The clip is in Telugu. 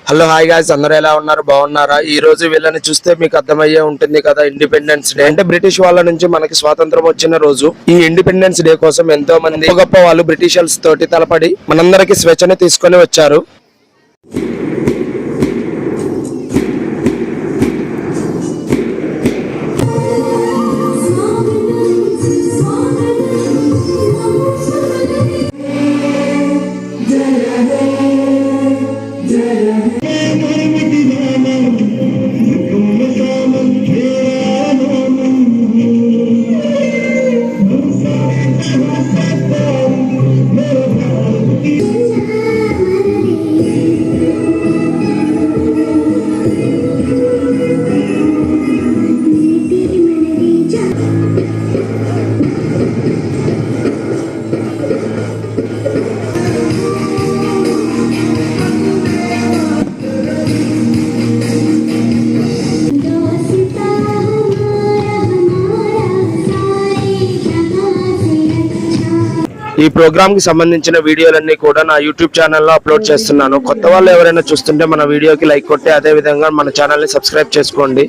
హలో హాయ్ గాయ్స్, అందరూ ఎలా ఉన్నారు? బాగున్నారా? ఈ రోజు వీళ్ళని చూస్తే మీకు అర్థమయ్యే ఉంటుంది కదా, ఇండిపెండెన్స్ డే అంటే బ్రిటిష్ వాళ్ళ నుంచి మనకి స్వాతంత్రం వచ్చిన రోజు. ఈ ఇండిపెండెన్స్ డే కోసం ఎంతో మంది గొప్ప వాళ్ళు బ్రిటిషర్స్ తోటి తలపడి మనందరికి స్వేచ్ఛను తీసుకొని వచ్చారు. ఈ ప్రోగ్రామ్ కి సంబంధించిన వీడియోలన్నీ కూడా నా యూట్యూబ్ ఛానల్లో అప్లోడ్ చేస్తున్నాను. కొత్త వాళ్ళు ఎవరైనా చూస్తుంటే మన వీడియోకి లైక్ కొట్టి అదే విధంగా మన ఛానల్ ని సబ్స్క్రైబ్ చేసుకోండి.